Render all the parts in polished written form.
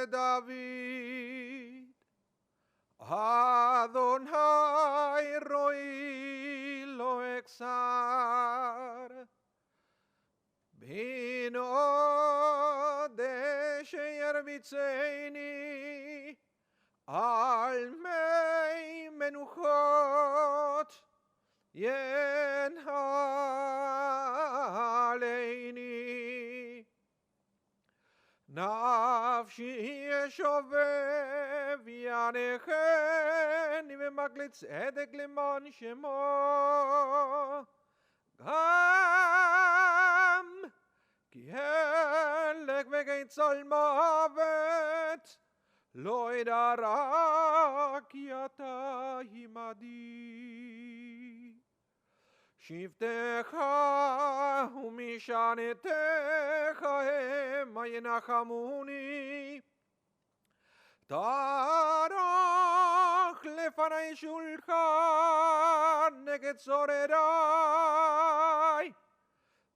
David. Adonai roi lo exar. Bino desher bitzeini al mei menuchot ינהלני. נפשי ישובב ינחני במקל צדק למען שמו. גם כי הלך וקיצל מוות לא ידע רע כי אתה עמדי. שבטך ומשענתך המה ינחמוני. תערוך לפני שולחן נגד צורריי.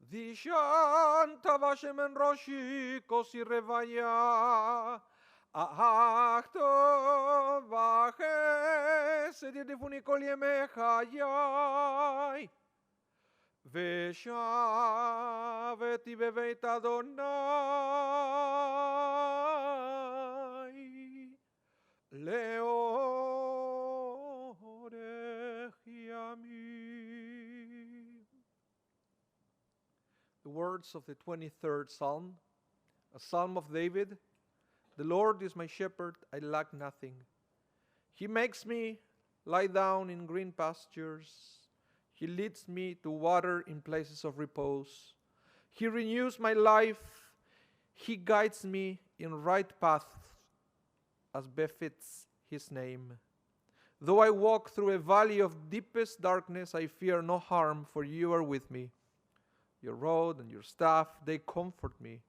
דישנת בשמן ראשי כוסי רוויה. אך טוב וחסד ירדפוני כל ימי חיי. ושבתי בבית אדוני לאורך ימים. The words of the 23rd Psalm, a Psalm of David. The Lord is my shepherd, I lack nothing. He makes me lie down in green pastures. He leads me to water in places of repose. He renews my life. He guides me in right paths as befits his name. Though I walk through a valley of deepest darkness, I fear no harm, for you are with me. Your rod and your staff, they comfort me.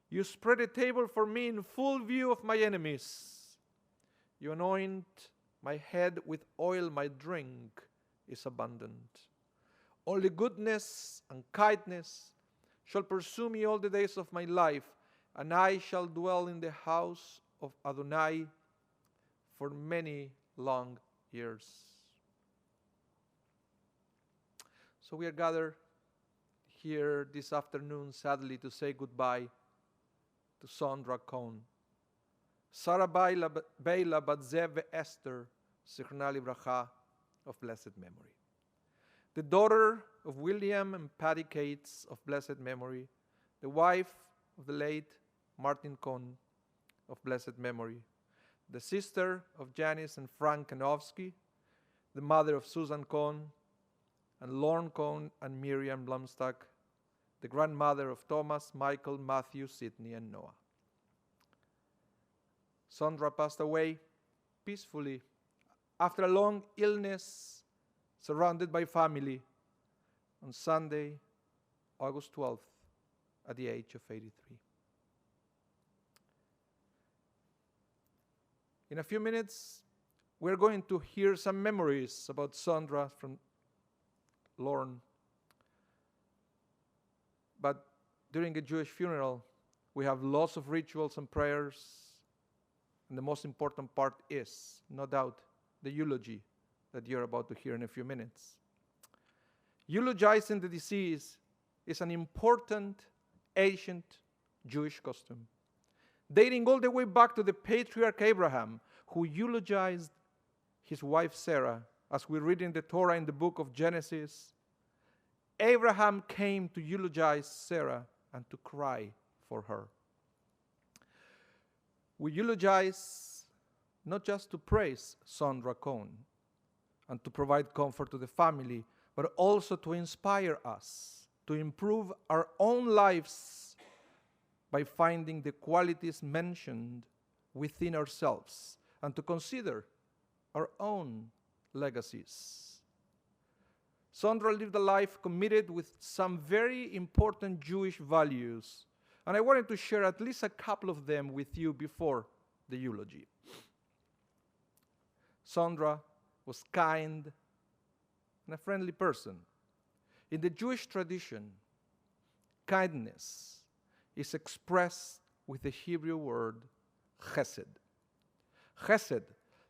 You spread a table for me in full view of my enemies. You anoint my head with oil, my drink is abundant. Only goodness and kindness shall pursue me all the days of my life, and I shall dwell in the house of Adonai for many long years. So we are gathered here this afternoon, sadly, to say goodbye to Sondra Cohn. Sarah Beila Batzev Esther, Zichronah Livracha, of blessed memory. The daughter of William and Patty Cates, of blessed memory. The wife of the late Martin Cohn, of blessed memory. The sister of Janice and Frank Kanofsky. The mother of Susan Cohn and Lorne Cohn and Miriam Blumstock. The grandmother of Thomas, Michael, Matthew, Sidney, and Noah. Sondra passed away peacefully after a long illness, surrounded by family, on Sunday, August 12th, at the age of 83. In a few minutes, we're going to hear some memories about Sondra from Lorne. But during a Jewish funeral, we have lots of rituals and prayers, and the most important part is, no doubt, the eulogy that you're about to hear in a few minutes. Eulogizing the deceased is an important ancient Jewish custom, dating all the way back to the patriarch Abraham, who eulogized his wife Sarah. As we read in the Torah in the book of Genesis, Abraham came to eulogize Sarah and to cry for her. We eulogize not just to praise Sondra Cohn and to provide comfort to the family, but also to inspire us to improve our own lives by finding the qualities mentioned within ourselves and to consider our own legacies. Sondra lived a life committed with some very important Jewish values, and I wanted to share at least a couple of them with you before the eulogy. Sondra was kind and a friendly person. In the Jewish tradition, kindness is expressed with the Hebrew word chesed. Chesed,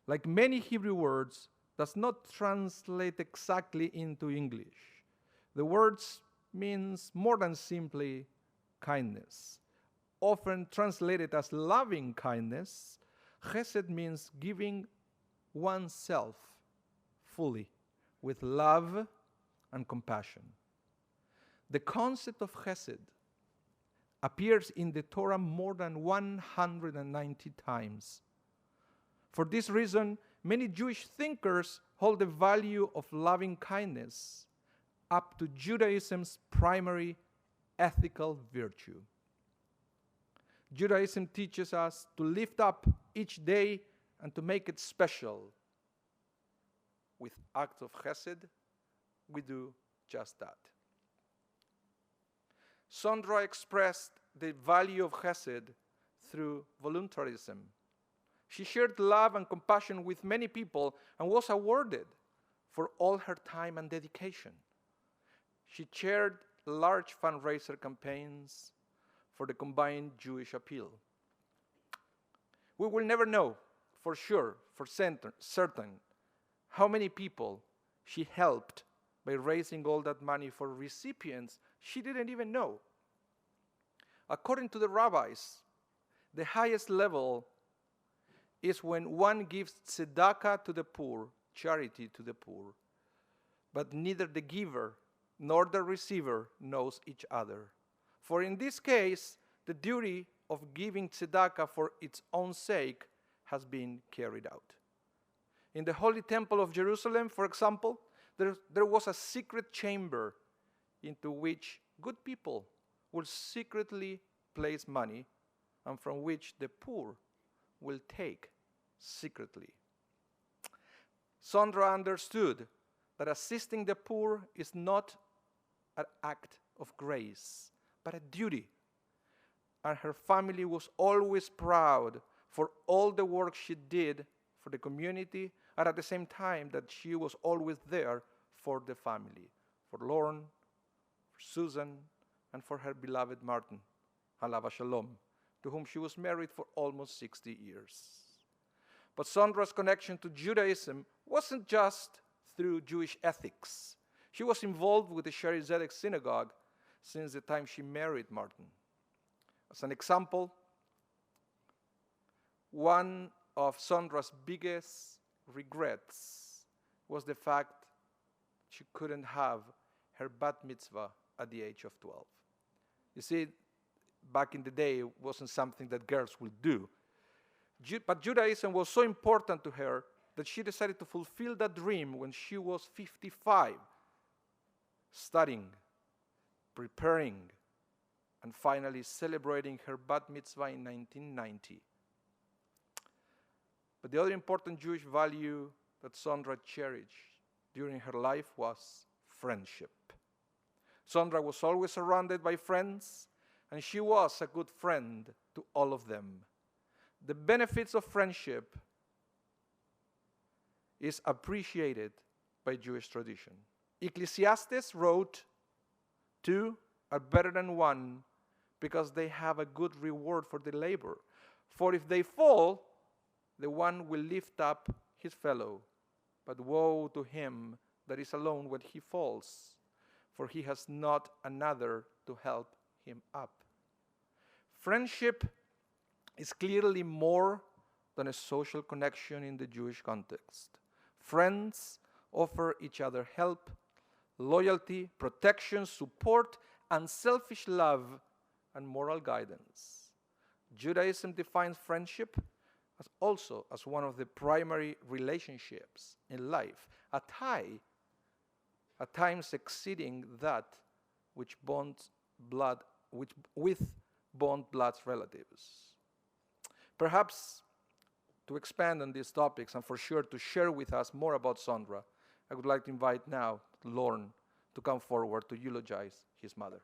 like many Hebrew words, does not translate exactly into English. The words means more than simply kindness. Often translated as loving kindness, chesed means giving oneself fully with love and compassion. The concept of chesed appears in the Torah more than 190 times. For this reason, many Jewish thinkers hold the value of loving kindness up to Judaism's primary ethical virtue. Judaism teaches us to lift up each day and to make it special. With acts of chesed, we do just that. Sondra expressed the value of chesed through voluntarism. She shared love and compassion with many people and was awarded for all her time and dedication. She chaired large fundraiser campaigns for the combined Jewish appeal. We will never know for sure, for certain, how many people she helped by raising all that money for recipients she didn't even know. According to the rabbis, the highest level is when one gives tzedakah to the poor, charity to the poor, but neither the giver nor the receiver knows each other. For in this case, the duty of giving tzedakah for its own sake has been carried out. In the Holy Temple of Jerusalem, for example, there was a secret chamber into which good people will secretly place money and from which the poor will take secretly. Sondra understood that assisting the poor is not an act of grace, but a duty. And her family was always proud for all the work she did for the community, and at the same time that she was always there for the family, for Lorne, for Susan, and for her beloved Martin, Alava Shalom, to whom she was married for almost 60 years. But Sondra's connection to Judaism wasn't just through Jewish ethics. She was involved with the Shari Zedek synagogue since the time she married Martin. As an example, one of Sondra's biggest regrets was the fact she couldn't have her bat mitzvah at the age of 12. You see, back in the day, it wasn't something that girls would do. But Judaism was so important to her that she decided to fulfill that dream when she was 55, studying, preparing, and finally celebrating her bat mitzvah in 1990. But the other important Jewish value that Sondra cherished during her life was friendship. Sondra was always surrounded by friends, and she was a good friend to all of them. The benefits of friendship is appreciated by Jewish tradition. Ecclesiastes wrote, "Two are better than one because they have a good reward for their labor. For if they fall, the one will lift up his fellow. But woe to him that is alone when he falls, for he has not another to help him up." Friendship is clearly more than a social connection in the Jewish context. Friends offer each other help, loyalty, protection, support, unselfish love, and moral guidance. Judaism defines friendship as one of the primary relationships in life, a tie, at times exceeding that which with bond blood relatives. Perhaps to expand on these topics and for sure to share with us more about Sondra, I would like to invite now Lorne to come forward to eulogize his mother.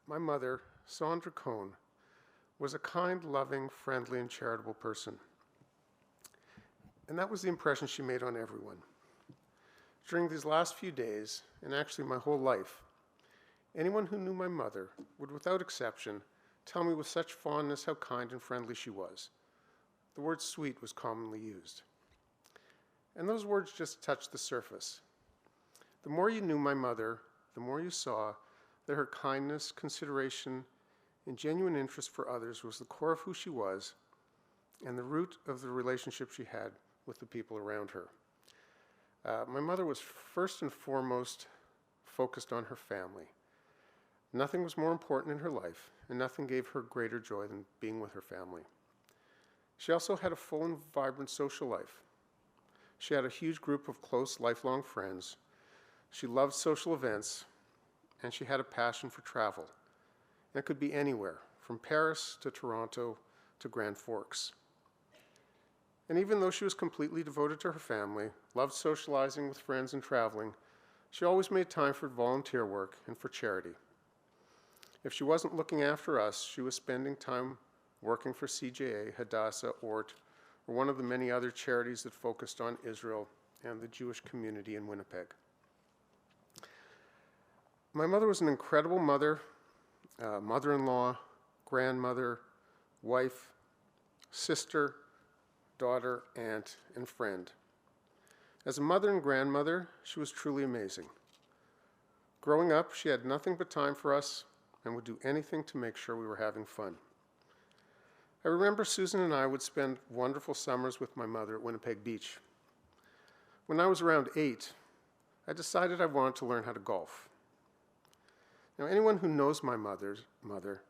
My mother, Sondra Cohn, was a kind, loving, friendly, and charitable person. And that was the impression she made on everyone. During these last few days, and actually my whole life, anyone who knew my mother would, without exception, tell me with such fondness how kind and friendly she was. The word sweet was commonly used. And those words just touched the surface. The more you knew my mother, the more you saw that her kindness, consideration, and genuine interest for others was the core of who she was and the root of the relationship she had with the people around her. My mother was first and foremost focused on her family. Nothing was more important in her life, and nothing gave her greater joy than being with her family. She also had a full and vibrant social life. She had a huge group of close, lifelong friends. She loved social events, and she had a passion for travel. And it could be anywhere, from Paris to Toronto to Grand Forks. And even though she was completely devoted to her family, loved socializing with friends and traveling, she always made time for volunteer work and for charity. If she wasn't looking after us, she was spending time working for CJA, Hadassah, Ort, or one of the many other charities that focused on Israel and the Jewish community in Winnipeg. My mother was an incredible mother, mother-in-law, grandmother, wife, sister, daughter, aunt, and friend. As a mother and grandmother, she was truly amazing. Growing up, she had nothing but time for us and would do anything to make sure we were having fun. I remember Susan and I would spend wonderful summers with my mother at Winnipeg Beach. When I was around 8, I decided I wanted to learn how to golf. Now, anyone who knows my mother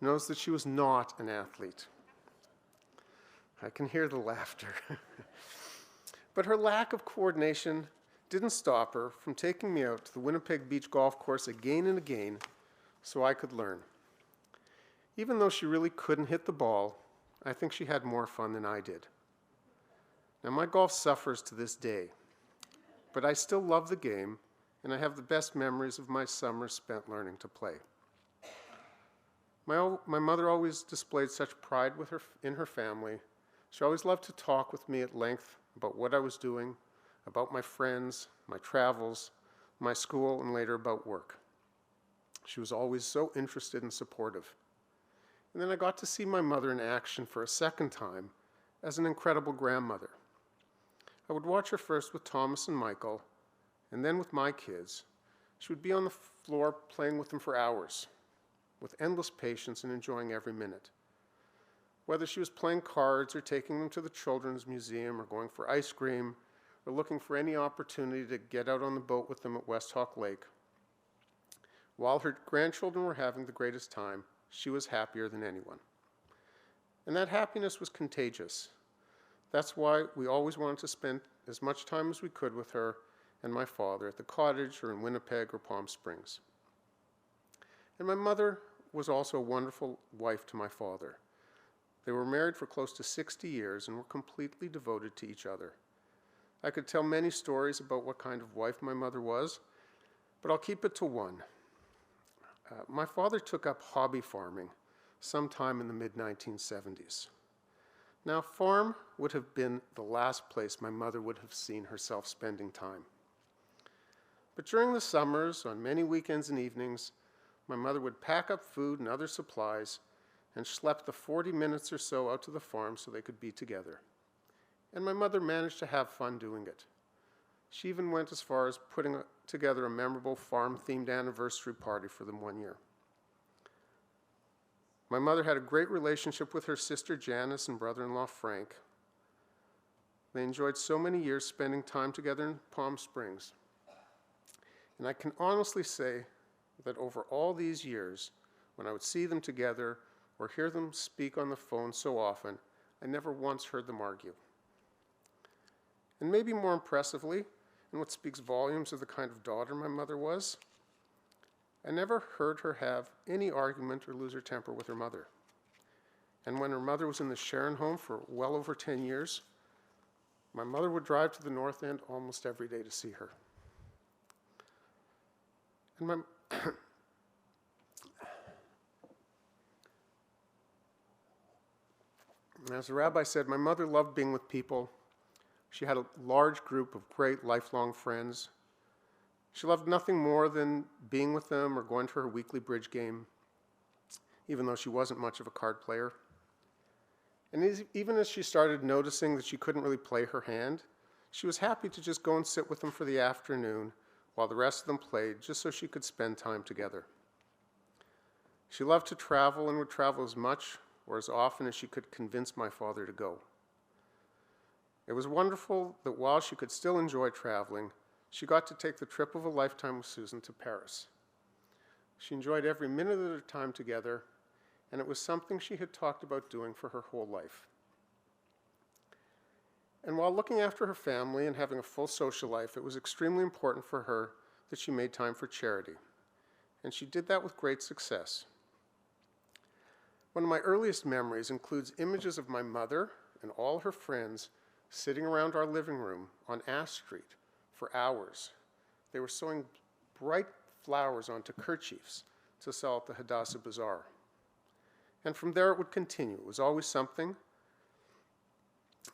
knows that she was not an athlete. I can hear the laughter. But her lack of coordination didn't stop her from taking me out to the Winnipeg Beach golf course again and again so I could learn. Even though she really couldn't hit the ball, I think she had more fun than I did. Now, my golf suffers to this day, but I still love the game, and I have the best memories of my summers spent learning to play. My mother always displayed such pride in her family. She always loved to talk with me at length about what I was doing, about my friends, my travels, my school, and later about work. She was always so interested and supportive. And then I got to see my mother in action for a second time as an incredible grandmother. I would watch her first with Thomas and Michael, and then with my kids. She would be on the floor playing with them for hours, with endless patience and enjoying every minute. Whether she was playing cards or taking them to the children's museum or going for ice cream or looking for any opportunity to get out on the boat with them at West Hawk Lake, while her grandchildren were having the greatest time, she was happier than anyone. And that happiness was contagious. That's why we always wanted to spend as much time as we could with her and my father at the cottage or in Winnipeg or Palm Springs. And my mother was also a wonderful wife to my father. They were married for close to 60 years and were completely devoted to each other. I could tell many stories about what kind of wife my mother was, but I'll keep it to one. My father took up hobby farming sometime in the mid-1970s. Now, farm would have been the last place my mother would have seen herself spending time. But during the summers, on many weekends and evenings, my mother would pack up food and other supplies and schlep the 40 minutes or so out to the farm so they could be together. And my mother managed to have fun doing it. She even went as far as putting together a memorable farm-themed anniversary party for them one year. My mother had a great relationship with her sister Janice and brother-in-law Frank. They enjoyed so many years spending time together in Palm Springs. And I can honestly say that over all these years, when I would see them together or hear them speak on the phone so often, I never once heard them argue. And maybe more impressively, and what speaks volumes of the kind of daughter my mother was, I never heard her have any argument or lose her temper with her mother. And when her mother was in the Sharon home for well over 10 years, my mother would drive to the North End almost every day to see her. And As the rabbi said, my mother loved being with people. She had a large group of great lifelong friends. She loved nothing more than being with them or going to her weekly bridge game, even though she wasn't much of a card player. And even as she started noticing that she couldn't really play her hand, she was happy to just go and sit with them for the afternoon while the rest of them played, just so she could spend time together. She loved to travel and would travel as much or as often as she could convince my father to go. It was wonderful that while she could still enjoy traveling, she got to take the trip of a lifetime with Susan to Paris. She enjoyed every minute of their time together, and it was something she had talked about doing for her whole life. And while looking after her family and having a full social life, it was extremely important for her that she made time for charity. And she did that with great success. One of my earliest memories includes images of my mother and all her friends sitting around our living room on Ash Street for hours. They were sewing bright flowers onto kerchiefs to sell at the Hadassah Bazaar. And from there it would continue. It was always something,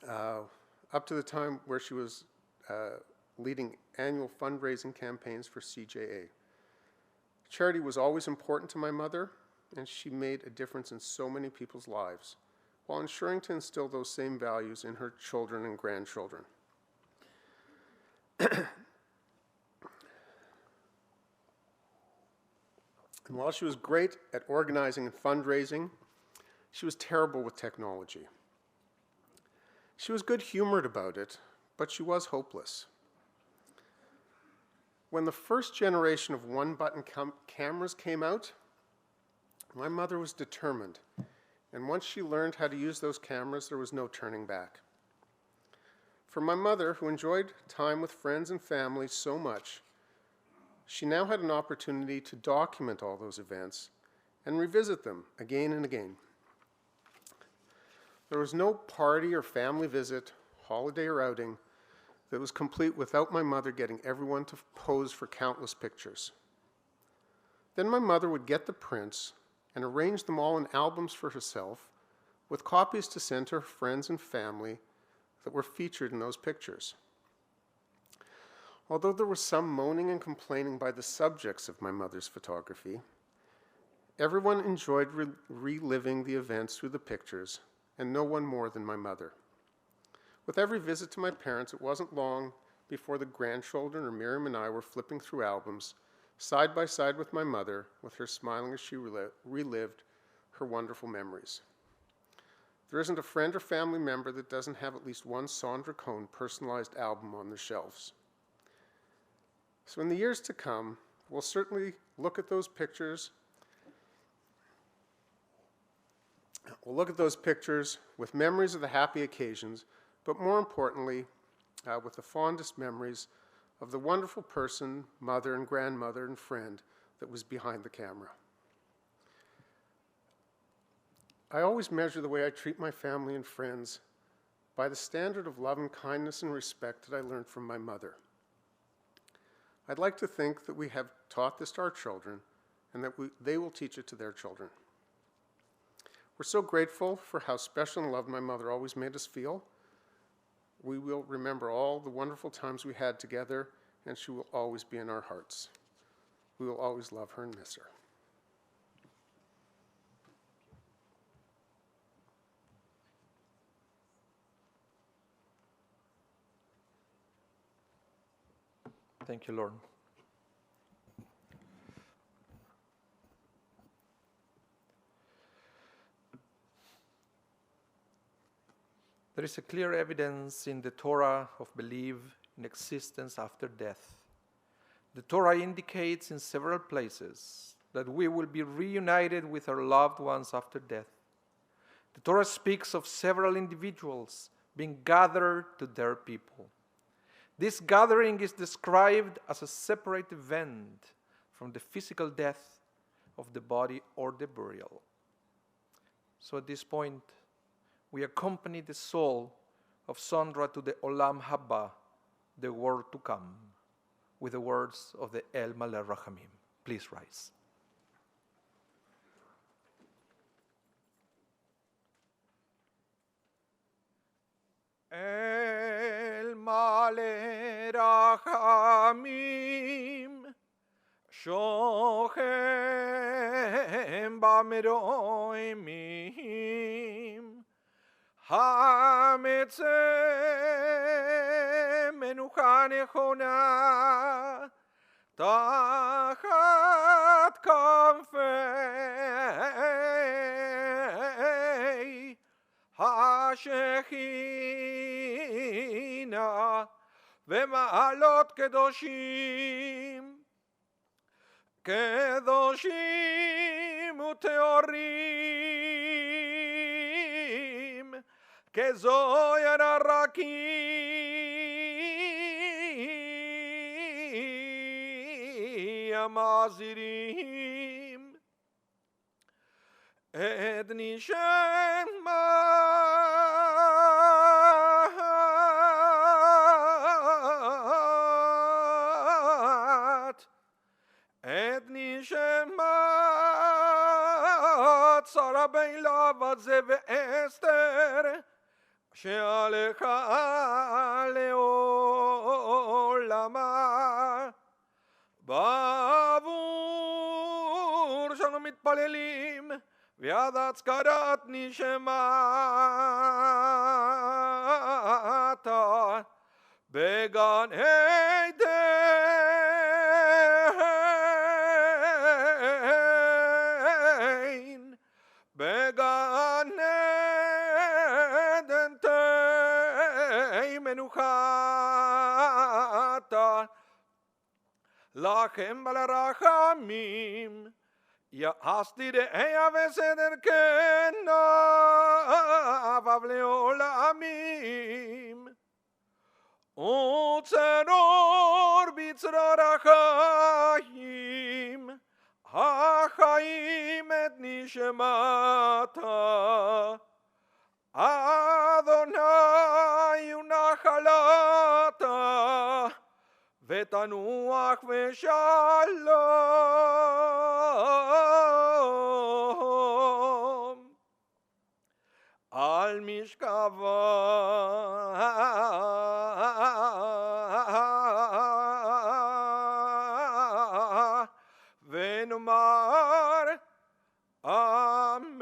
up to the time where she was leading annual fundraising campaigns for CJA. Charity was always important to my mother, and she made a difference in so many people's lives, while ensuring to instill those same values in her children and grandchildren. And while she was great at organizing and fundraising, she was terrible with technology. She was good-humored about it, but she was hopeless. When the first generation of one-button cameras came out, my mother was determined, and once she learned how to use those cameras, there was no turning back. For my mother, who enjoyed time with friends and family so much, she now had an opportunity to document all those events and revisit them again and again. There was no party or family visit, holiday or outing, that was complete without my mother getting everyone to pose for countless pictures. Then my mother would get the prints and arrange them all in albums for herself, with copies to send to her friends and family that were featured in those pictures. Although there was some moaning and complaining by the subjects of my mother's photography, everyone enjoyed reliving the events through the pictures, and no one more than my mother. With every visit to my parents, it wasn't long before the grandchildren or Miriam and I were flipping through albums, side by side with my mother, with her smiling as she relived her wonderful memories. There isn't a friend or family member that doesn't have at least one Sondra Cohn personalized album on their shelves. So in the years to come, we'll certainly look at those pictures. We'll look at those pictures with memories of the happy occasions, but more importantly, with the fondest memories of the wonderful person, mother and grandmother and friend that was behind the camera. I always measure the way I treat my family and friends by the standard of love and kindness and respect that I learned from my mother. I'd like to think that we have taught this to our children and that they will teach it to their children. We're so grateful for how special and loved my mother always made us feel. We will remember all the wonderful times we had together, and she will always be in our hearts. We will always love her and miss her. Thank you, Lord. There is a clear evidence in the Torah of belief in existence after death. The Torah indicates in several places that we will be reunited with our loved ones after death. The Torah speaks of several individuals being gathered to their people. This gathering is described as a separate event from the physical death of the body or the burial. So at this point, we accompany the soul of Sondra to the Olam Haba, the world to come, with the words of the El Maleh Rachamim. Please rise. El male rachamim shochem b'meroimim hametzeh menucha nechona tachat kanfei השכינה ומעלות קדושים, קדושים וטהורים, כזוהר הרקיע המזהירים את נשמת שרה בן לבת זה ואסתר שעליך לעולמה בעבור שאנו מתפללים ועד הצקרת נשמתה בגן עדן, בגן עדן תהי מנוחתה לכם ולרחמים יעשתי דעה וסדר כנב לעולמים וצרור בצרור החיים החיים את נשמתה אדוני ונחלתה ותנוח ושלום על משכבה ונאמר Amen.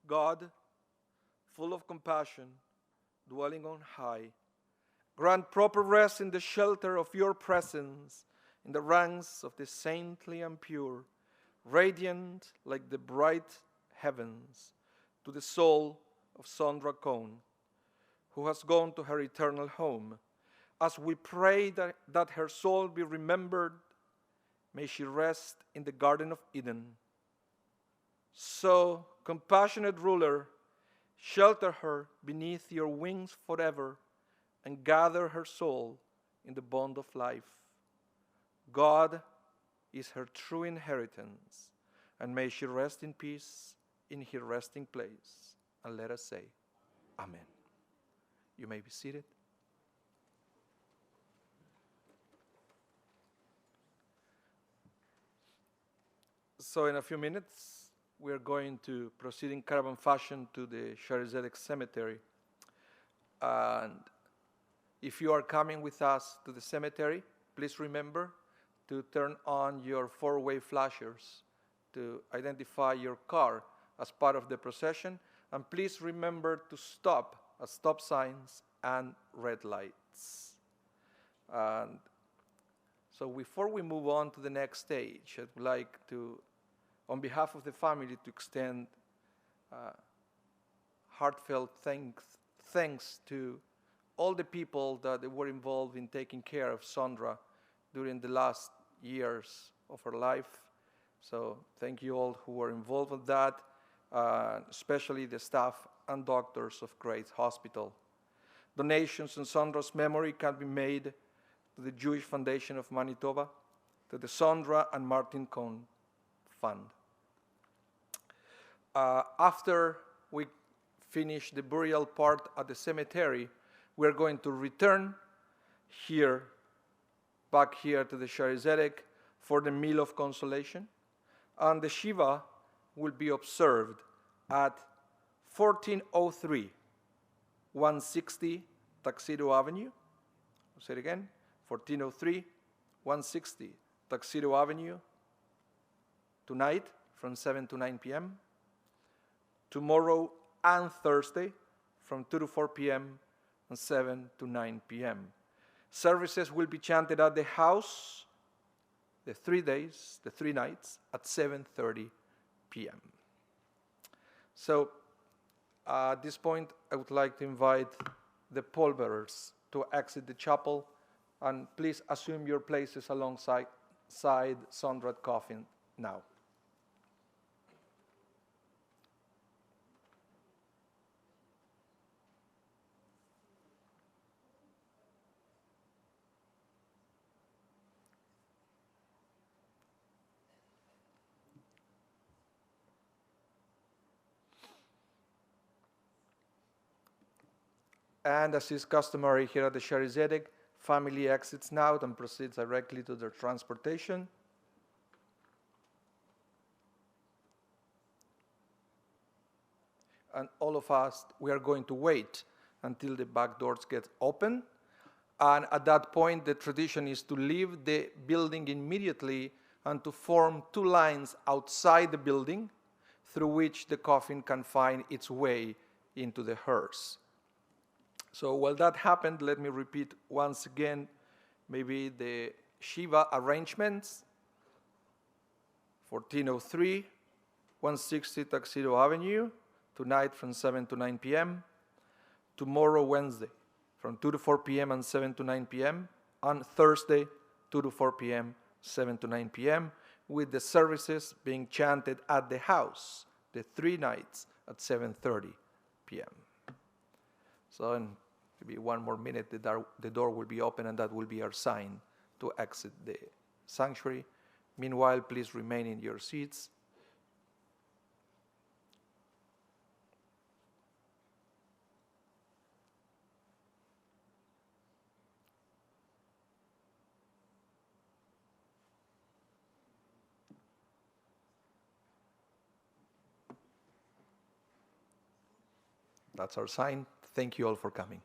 God, full of compassion, dwelling on high, grant proper rest in the shelter of your presence in the ranks of the saintly and pure, radiant like the bright heavens, to the soul of Sondra Cohn, who has gone to her eternal home. As we pray that her soul be remembered, may she rest in the Garden of Eden. So, compassionate ruler, shelter her beneath your wings forever and gather her soul in the bond of life. God is her true inheritance, and may she rest in peace in her resting place. And let us say, Amen. You may be seated. So in a few minutes, we are going to proceed in caravan fashion to the Sharizedek Cemetery. And if you are coming with us to the cemetery, please remember to turn on your four-way flashers to identify your car as part of the procession. And please remember to stop at stop signs and red lights. And so before we move on to the next stage, I'd like to, on behalf of the family, to extend heartfelt thanks to all the people that were involved in taking care of Sondra during the last years of her life. So thank you all who were involved with that, especially the staff and doctors of Grace Hospital. Donations in Sondra's memory can be made to the Jewish Foundation of Manitoba, to the Sondra and Martin Cohn Fund. After we finish the burial part at the cemetery, we're going to return here, back here to the Sharizedek for the meal of consolation. And the Shiva will be observed at 1403 160 Tuxedo Avenue. I'll say it again, 1403 160 Tuxedo Avenue, tonight from 7 to 9 p.m., tomorrow and Thursday from 2 to 4 p.m. and 7 to 9 p.m. Services will be chanted at the house the 3 days, the 3 nights, at 7:30 p.m. So at this point, I would like to invite the pallbearers to exit the chapel, and please assume your places alongside Sondra coffin now. And as is customary here at the Shari Zedek, family exits now and proceeds directly to their transportation. And all of us, we are going to wait until the back doors get open. And at that point, the tradition is to leave the building immediately and to form 2 lines outside the building through which the coffin can find its way into the hearse. So while that happened, let me repeat once again maybe the Shiva arrangements. 1403 160 Tuxedo Avenue, tonight from 7 to 9 p.m., tomorrow Wednesday from 2 to 4 p.m. and 7 to 9 p.m., on Thursday 2 to 4 p.m., 7 to 9 p.m., with the services being chanted at the house the 3 nights at 7:30 p.m. So in maybe 1 more minute, the door will be open, and that will be our sign to exit the sanctuary. Meanwhile, please remain in your seats. That's our sign. Thank you all for coming.